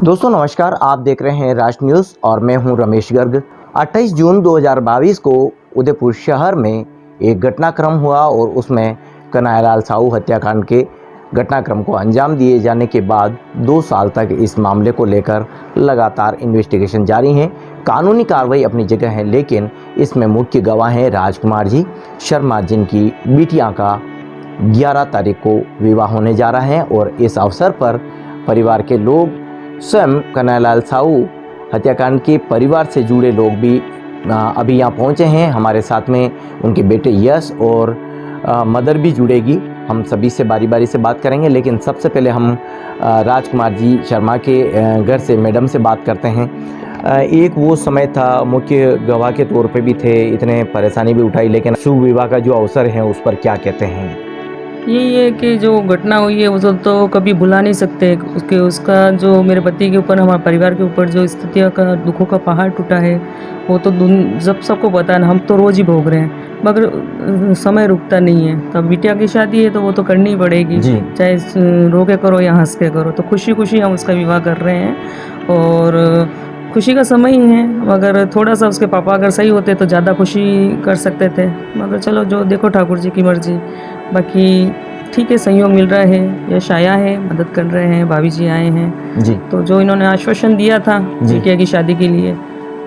दोस्तों नमस्कार, आप देख रहे हैं राष्ट्र न्यूज़ और मैं हूं रमेश गर्ग। 28 जून 2022 को उदयपुर शहर में एक घटनाक्रम हुआ और उसमें कन्हैयालाल साहू हत्याकांड के घटनाक्रम को अंजाम दिए जाने के बाद 2 साल तक इस मामले को लेकर लगातार इन्वेस्टिगेशन जारी है। कानूनी कार्रवाई अपनी जगह है, लेकिन इसमें मुख्य गवाह हैं राजकुमार जी शर्मा, जिनकी बिटिया का 11 तारीख को विवाह होने जा रहा है और इस अवसर पर परिवार के लोग, स्वयं कन्हैयालाल साहू हत्याकांड के परिवार से जुड़े लोग भी अभी यहाँ पहुँचे हैं। हमारे साथ में उनके बेटे यश और मदर भी जुड़ेगी। हम सभी से बारी बारी से बात करेंगे, लेकिन सबसे पहले हम राजकुमार जी शर्मा के घर से मैडम से बात करते हैं। एक वो समय था, मुख्य गवाह के तौर पे भी थे, इतने परेशानी भी उठाई, लेकिन शुभ विवाह का जो अवसर है उस पर क्या कहते हैं? यही है कि जो घटना हुई है वो तो कभी भुला नहीं सकते। उसका जो मेरे पति के ऊपर, हमारे परिवार के ऊपर जो स्थितियों का, दुखों का पहाड़ टूटा है, वो तो जब सबको पता है ना, हम तो रोज़ ही भोग रहे हैं, मगर समय रुकता नहीं है। तब बिटिया की शादी है तो वो तो करनी ही पड़ेगी, चाहे रो के करो या हंस के करो। तो खुशी खुशी हम उसका विवाह कर रहे हैं और खुशी का समय ही है। मगर थोड़ा सा उसके पापा अगर सही होते तो ज़्यादा खुशी कर सकते थे, मगर चलो जो देखो ठाकुर जी की मर्जी। बाकी ठीक है, सहयोग मिल रहा है, यश आया है, मदद कर रहे हैं, भाभी जी आए हैं जी। तो जो इन्होंने आश्वासन दिया था बिटिया की शादी के लिए,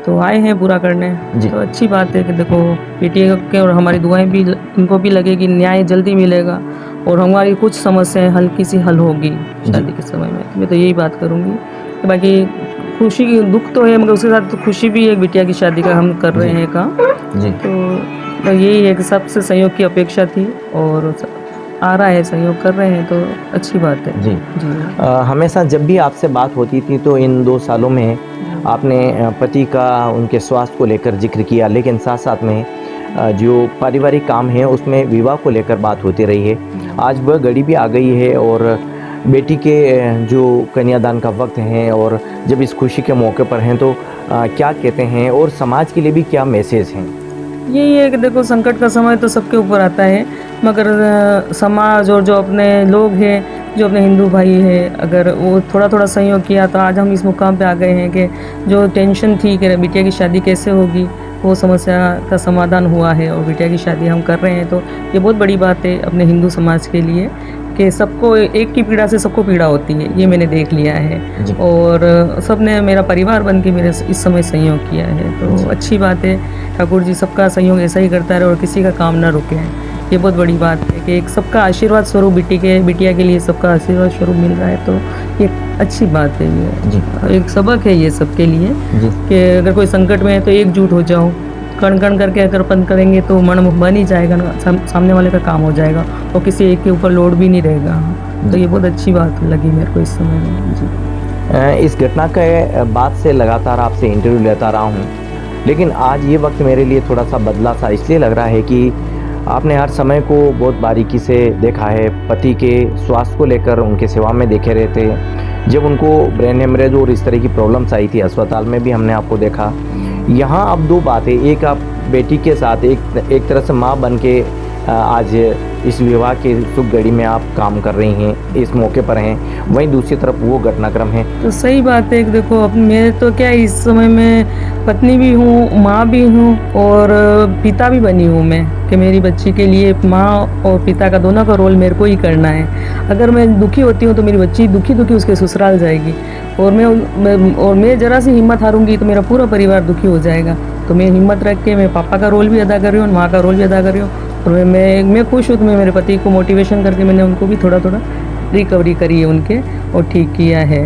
तो आए हैं पूरा करने। तो अच्छी बात है कि देखो बिटिया के, और हमारी दुआएं भी इनको भी लगे कि न्याय जल्दी मिलेगा और हमारी कुछ समस्याएं हल्की सी हल होगी शादी के समय में। मैं तो यही बात करूँगी। बाकी खुशी, दुख तो है, मगर उसके साथ तो खुशी भी है। बिटिया की शादी का हम कर रहे हैं काम जी। तो यही है कि सबसे सहयोग की अपेक्षा थी और आ रहा है, सहयोग कर रहे हैं, तो अच्छी बात है जी। हमेशा जब भी आपसे बात होती थी तो इन 2 सालों में आपने पति का, उनके स्वास्थ्य को लेकर जिक्र किया, लेकिन साथ साथ में जो पारिवारिक काम है उसमें विवाह को लेकर बात होती रही है। आज वह घड़ी भी आ गई है और बेटी के जो कन्यादान का वक्त है, और जब इस खुशी के मौके पर हैं तो क्या कहते हैं और समाज के लिए भी क्या मैसेज हैं? यही है कि देखो संकट का समय तो सबके ऊपर आता है, मगर समाज और जो अपने लोग हैं, जो अपने हिंदू भाई हैं, अगर वो थोड़ा थोड़ा सहयोग किया तो आज हम इस मुकाम पे आ गए हैं कि जो टेंशन थी कि बिटिया की शादी कैसे होगी, वो समस्या का समाधान हुआ है और बिटिया की शादी हम कर रहे हैं। तो ये बहुत बड़ी बात है अपने हिंदू समाज के लिए कि सबको, एक की पीड़ा से सबको पीड़ा होती है, ये मैंने देख लिया है। और सबने मेरा परिवार बन के मेरे इस समय सहयोग किया है, तो अच्छी बात है। ठाकुर जी सबका सहयोग ऐसा ही करता रहे और किसी का काम ना रुके, ये बहुत बड़ी बात है कि एक सबका आशीर्वाद स्वरूप बिटिया के लिए सबका आशीर्वाद स्वरूप मिल रहा है, तो ये अच्छी बात है। ये एक सबक है ये सबके लिए कि अगर कोई संकट में है तो एकजुट हो जाओ, कण कण करके अगर अपन करेंगे तो मन बन ही जाएगा ना, सामने वाले का काम हो जाएगा और किसी एक के ऊपर लोड भी नहीं रहेगा। तो ये बहुत अच्छी बात लगी मेरे को इस समय में जी। इस घटना के बाद से लगातार आपसे इंटरव्यू लेता रहा हूँ, लेकिन आज ये वक्त मेरे लिए थोड़ा सा बदला सा इसलिए लग रहा है कि आपने हर समय को बहुत बारीकी से देखा है। पति के स्वास्थ्य को लेकर उनके सेवा में देखे रहे थे, जब उनको ब्रेन हेमरेज और इस तरह की प्रॉब्लम्स आई थी अस्पताल में भी हमने आपको देखा। यहाँ अब 2 बातें, एक आप बेटी के साथ एक तरह से माँ बन के आज इस विवाह की शुभ घड़ी में आप काम कर रही हैं, इस मौके पर हैं, वहीं दूसरी तरफ वो घटनाक्रम है। तो सही बात है कि देखो अब मैं तो क्या इस समय में पत्नी भी हूँ, माँ भी हूँ और पिता भी बनी हूँ मैं, कि मेरी बच्ची के लिए माँ और पिता का, दोनों का रोल मेरे को ही करना है। अगर मैं दुखी होती हूँ तो मेरी बच्ची दुखी दुखी उसके ससुराल जाएगी, और मैं ज़रा सी हिम्मत हारूंगी तो मेरा पूरा परिवार दुखी हो जाएगा। तो मैं हिम्मत रख के मैं पापा का रोल भी अदा कर रही हूँ, माँ का रोल भी अदा कर रही हूँ, और मैं खुश हूँ। तो मैं मेरे पति को मोटिवेशन करके मैंने उनको भी थोड़ा थोड़ा रिकवरी करी है उनके और ठीक किया है।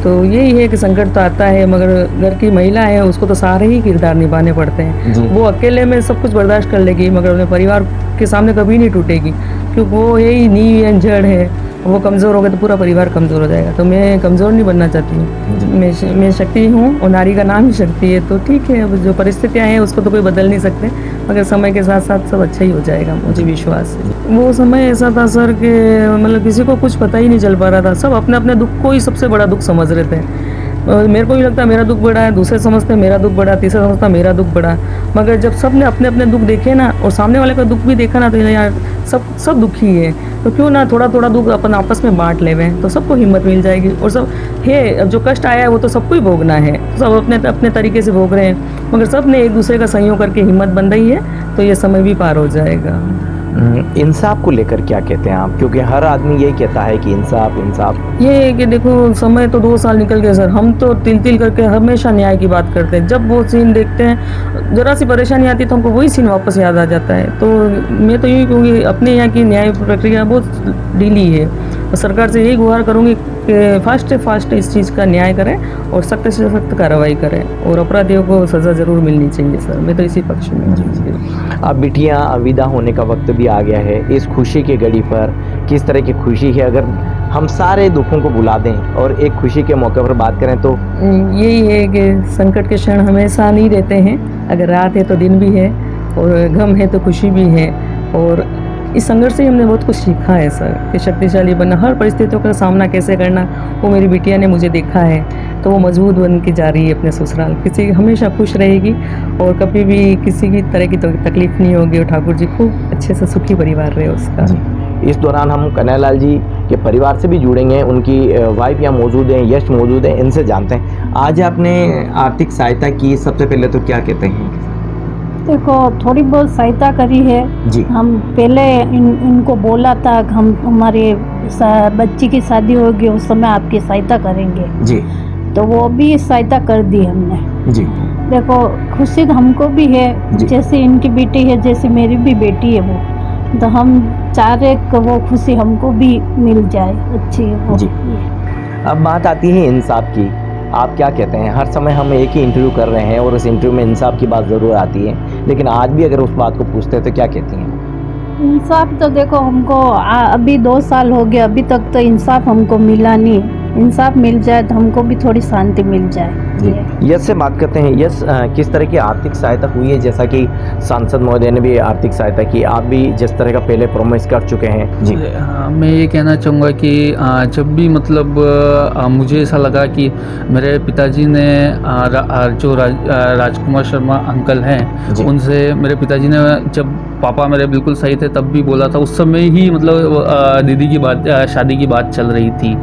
तो यही है कि संकट तो आता है, मगर घर की महिला है, उसको तो सारे ही किरदार निभाने पड़ते हैं। वो अकेले में सब कुछ बर्दाश्त कर लेगी, मगर अपने परिवार के सामने कभी नहीं टूटेगी, क्योंकि वो यही नींव है, जड़ है। वो कमज़ोर हो गए तो पूरा परिवार कमज़ोर हो जाएगा। तो मैं कमज़ोर नहीं बनना चाहती हूँ, मैं शक्ति हूँ और नारी का नाम ही शक्ति है। तो ठीक है, अब जो परिस्थितियाँ हैं उसको तो कोई बदल नहीं सकते, मगर समय के साथ साथ सब अच्छा ही हो जाएगा, मुझे विश्वास है। वो समय ऐसा था सर कि मतलब किसी को कुछ पता ही नहीं चल पा रहा था, सब अपने अपने दुख को ही सबसे बड़ा दुख समझ रहे थे। मेरे को भी लगता है मेरा दुख बड़ा है, दूसरे समझते हैं मेरा दुख बड़ा, तीसरा समझता है मेरा दुख बड़ा। मगर जब सब ने अपने अपने दुख देखे ना और सामने वाले का दुख भी देखा ना, तो यार सब दुखी है, तो क्यों ना थोड़ा थोड़ा दुख अपन आपस में बांट लेवें, तो सबको हिम्मत मिल जाएगी। और सब है, जो कष्ट आया है वो तो सबको ही भोगना है, सब अपने अपने तरीके से भोग रहे हैं, मगर सब ने एक दूसरे का सहयोग करके हिम्मत बन रही है, तो ये समय भी पार हो जाएगा। इंसाफ को लेकर क्या कहते हैं आप, क्योंकि हर आदमी यही कहता है कि इंसाफ इंसाफ। ये है कि देखो समय तो 2 साल निकल गए सर, हम तो तिल तिल करके हमेशा न्याय की बात करते हैं। जब वो सीन देखते हैं, ज़रा सी परेशानी आती है तो हमको वही सीन वापस याद आ जाता है। तो मैं तो यही कहूँगी, अपने यहाँ की न्याय प्रक्रिया बहुत ढीली है, और सरकार से यही गुहार करूँगी कि फास्ट से फास्ट इस चीज़ का न्याय करें और सख्त से सख्त कार्रवाई करें, और अपराधियों को सज़ा ज़रूर मिलनी चाहिए सर। मैं तो इसी पक्ष में हूँ। अब बिटियाँ विदा होने का वक्त भी आ गया है, इस खुशी की घड़ी पर किस तरह की खुशी है, अगर हम सारे दुखों को भुला दें और एक खुशी के मौके पर बात करें तो? यही है कि संकट के क्षण हमेशा नहीं रहते हैं, अगर रात है तो दिन भी है, और गम है तो खुशी भी है। और इस संघर्ष से हमने बहुत कुछ सीखा है सर, कि शक्तिशाली बनना, हर परिस्थितियों का सामना कैसे करना, वो मेरी बिटिया ने मुझे देखा है। तो वो मजबूत बन के जा रही है अपने ससुराल, किसी हमेशा खुश रहेगी और कभी भी किसी भी तरह की तकलीफ नहीं होगी, और ठाकुर जी खूब अच्छे से सुखी परिवार रहे उसका। इस दौरान हम कन्हैयालाल जी के परिवार से भी जुड़ेंगे, उनकी वाइफ यहाँ मौजूद हैं, यश मौजूद हैं, इनसे जानते हैं। आज आपने आर्थिक सहायता की, सबसे पहले तो क्या कहते हैं? देखो, थोड़ी बहुत सहायता करी है जी। हम पहले इनको बोला था कि हम हमारे बच्ची की शादी होगी उस समय आपकी सहायता करेंगे जी। तो वो भी सहायता कर दी हमने जी। देखो, खुशी तो हमको भी है, जी। जैसे इनकी बेटी है, जैसे मेरी भी बेटी है वो, तो हम चाह रहे कि वो खुशी हमको भी मिल जाए अच्छी वो। जी। अब बात आती है इंसाफ की, आप क्या कहते हैं? हर समय हम एक ही इंटरव्यू कर रहे हैं और उस इंटरव्यू में इंसाफ की बात ज़रूर आती है, लेकिन आज भी अगर उस बात को पूछते हैं तो क्या कहती हैं? इंसाफ तो देखो हमको अभी 2 साल हो गए, अभी तक तो इंसाफ हमको मिला नहीं। इंसाफ मिल जाए तो हमको भी थोड़ी शांति मिल जाए। यश से बात करते हैं। यश, किस तरह की आर्थिक सहायता हुई है? जैसा कि सांसद महोदय ने भी आर्थिक सहायता की, आप भी जिस तरह का पहले प्रॉमिस कर चुके हैं। जी। मैं ये कहना चाहूँगा कि जब भी मतलब मुझे ऐसा लगा कि मेरे पिताजी ने जो राजकुमार शर्मा अंकल हैं, उनसे मेरे पिताजी ने, जब पापा मेरे बिल्कुल सही थे तब भी बोला था, उस समय ही मतलब दीदी की बात, शादी की बात चल रही थी,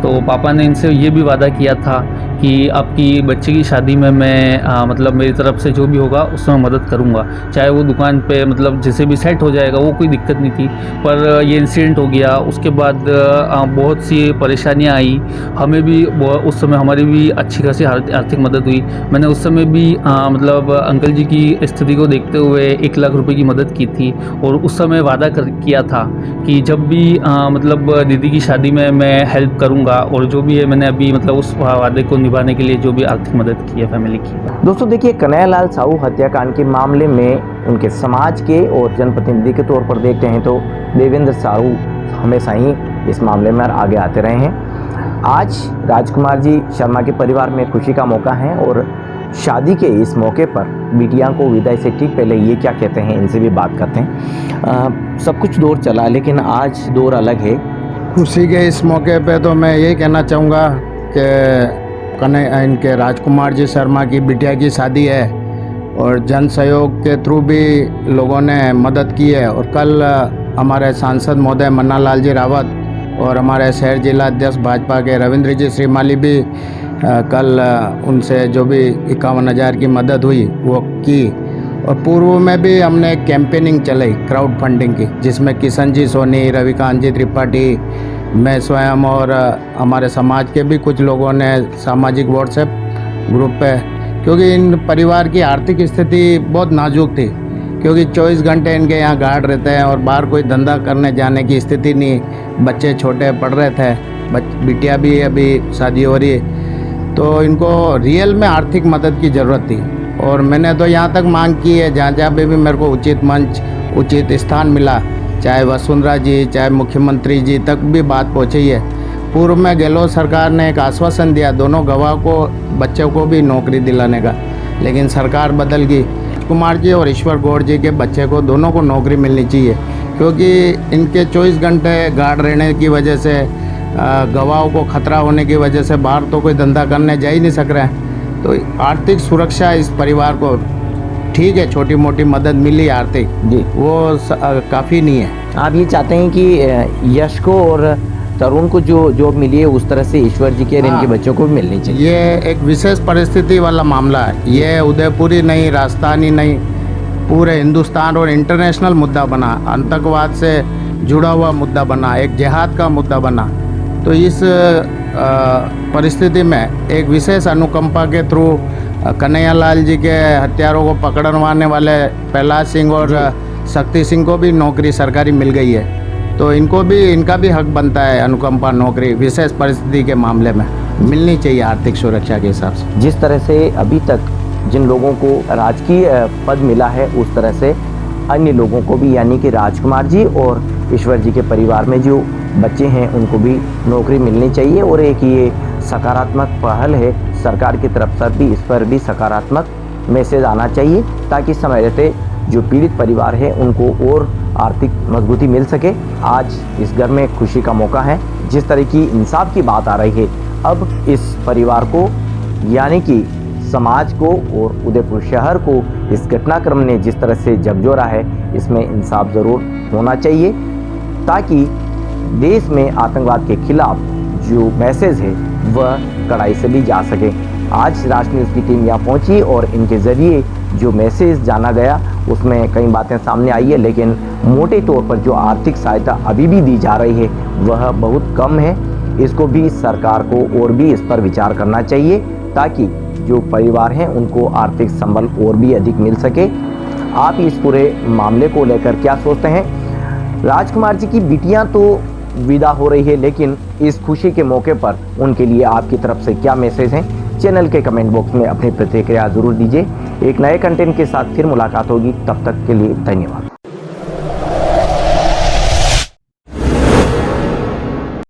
तो पापा ने इनसे ये भी वादा किया था कि आपकी बच्चे की शादी में मैं मतलब मेरी तरफ से जो भी होगा उसमें मदद करूंगा, चाहे वो दुकान पे मतलब जैसे भी सेट हो जाएगा, वो कोई दिक्कत नहीं थी। पर ये इंसिडेंट हो गया, उसके बाद बहुत सी परेशानियां आई, हमें भी उस समय हमारी भी अच्छी खासी आर्थिक मदद हुई। मैंने उस समय भी मतलब अंकल जी की स्थिति को देखते हुए 1 लाख रुपए की मदद की थी, और उस समय वादा किया था कि जब भी मतलब दीदी की शादी में मैं हेल्प करूंगा, और जो भी है मैंने अभी मतलब उस वादे को निभाने के लिए जो भी आर्थिक मदद की है फैमिली की। दोस्तों देखिए, कन्हैयालाल साहू हत्याकांड के मामले में उनके समाज के और जनप्रतिनिधि के तौर पर देखते हैं तो देवेंद्र साहू हमेशा ही इस मामले में आगे आते रहे हैं। आज राजकुमार जी शर्मा के परिवार में खुशी का मौका है, और शादी के इस मौके पर बिटिया को विदाई से ठीक पहले ये क्या कहते हैं, इनसे भी बात करते हैं। सब कुछ दौर चला, लेकिन आज दौर अलग है। खुशी के इस मौके पे तो मैं यही कहना चाहूँगा कि इनके राजकुमार जी शर्मा की बिटिया की शादी है, और जन सहयोग के थ्रू भी लोगों ने मदद की है। और कल हमारे सांसद महोदय मन्ना लाल जी रावत और हमारे शहर जिला अध्यक्ष भाजपा के रविंद्र जी श्रीमाली भी कल उनसे जो भी 51,000 की मदद हुई वो की। और पूर्व में भी हमने एक कैंपेनिंग चलाई क्राउड फंडिंग की, जिसमें किशन जी सोनी, रविकांत जी त्रिपाठी, मैं स्वयं और हमारे समाज के भी कुछ लोगों ने सामाजिक व्हाट्सएप ग्रुप पे, क्योंकि इन परिवार की आर्थिक स्थिति बहुत नाजुक थी, क्योंकि 24 घंटे इनके यहाँ गार्ड रहते हैं और बाहर कोई धंधा करने जाने की स्थिति नहीं, बच्चे छोटे पढ़ रहे थे, बिटिया भी अभी शादी हो रही है, तो इनको रियल में आर्थिक मदद की ज़रूरत थी। और मैंने तो यहाँ तक मांग की है, जहाँ जहाँ पे भी मेरे को उचित मंच, उचित स्थान मिला, चाहे वसुंधरा जी, चाहे मुख्यमंत्री जी तक भी बात पहुँची है। पूर्व में गहलोत सरकार ने एक आश्वासन दिया दोनों गवाह को, बच्चों को भी नौकरी दिलाने का, लेकिन सरकार बदल गई। कुमार जी और ईश्वर गौड़ जी के बच्चे को, दोनों को नौकरी मिलनी चाहिए, क्योंकि इनके 24 घंटे गार्ड रहने की वजह से गवाहों को खतरा होने की वजह से बाहर तो कोई धंधा करने जा ही नहीं सक रहा है। तो आर्थिक सुरक्षा इस परिवार को ठीक है, छोटी मोटी मदद मिली आर्थिक, जी। वो काफ़ी नहीं है। आप ये चाहते हैं कि यश को और तरुण को जो जॉब मिली है उस तरह से ईश्वर जी के और इनके बच्चों को भी मिलनी चाहिए। ये एक विशेष परिस्थिति वाला मामला है। ये उदयपुरी नहीं, राजस्थानी नहीं, पूरे हिंदुस्तान और इंटरनेशनल मुद्दा बना, आतंकवाद से जुड़ा हुआ मुद्दा बना, एक जिहाद का मुद्दा बना। तो इस परिस्थिति में एक विशेष अनुकंपा के थ्रू कन्हैयालाल जी के हत्यारों को पकड़वाने वाले प्रहलाद सिंह और शक्ति सिंह को भी नौकरी सरकारी मिल गई है। तो इनका भी हक बनता है अनुकंपा नौकरी विशेष परिस्थिति के मामले में मिलनी चाहिए आर्थिक सुरक्षा के हिसाब से। जिस तरह से अभी तक जिन लोगों को राजकीय पद मिला है उस तरह से अन्य लोगों को भी, यानी कि राजकुमार जी और ईश्वर जी के परिवार में जो बच्चे हैं उनको भी नौकरी मिलनी चाहिए। और एक ये सकारात्मक पहल है सरकार की तरफ से भी, इस पर भी सकारात्मक मैसेज आना चाहिए ताकि समय रहते जो पीड़ित परिवार है उनको और आर्थिक मजबूती मिल सके। आज इस घर में खुशी का मौका है। जिस तरह की इंसाफ की बात आ रही है, अब इस परिवार को यानी कि समाज को और उदयपुर शहर को इस घटनाक्रम ने जिस तरह से झकझोरा है, इसमें इंसाफ ज़रूर होना चाहिए ताकि देश में आतंकवाद के खिलाफ जो मैसेज है वह कड़ाई से भी जा सके। आज राष्ट्र न्यूज़ की टीम यहाँ पहुँची और इनके ज़रिए जो मैसेज जाना गया उसमें कई बातें सामने आई है, लेकिन मोटे तौर पर जो आर्थिक सहायता अभी भी दी जा रही है वह बहुत कम है। इसको भी सरकार को और भी इस पर विचार करना चाहिए ताकि जो परिवार हैं उनको आर्थिक संबल और भी अधिक मिल सके। आप इस पूरे मामले को लेकर क्या सोचते हैं? राजकुमार जी की बिटियां तो विदा हो रही है, लेकिन इस खुशी के मौके पर उनके लिए आपकी तरफ से क्या मैसेज हैं? चैनल के कमेंट बॉक्स में अपनी प्रतिक्रिया जरूर दीजिए। एक नए कंटेंट के साथ फिर मुलाकात होगी, तब तक के लिए धन्यवाद।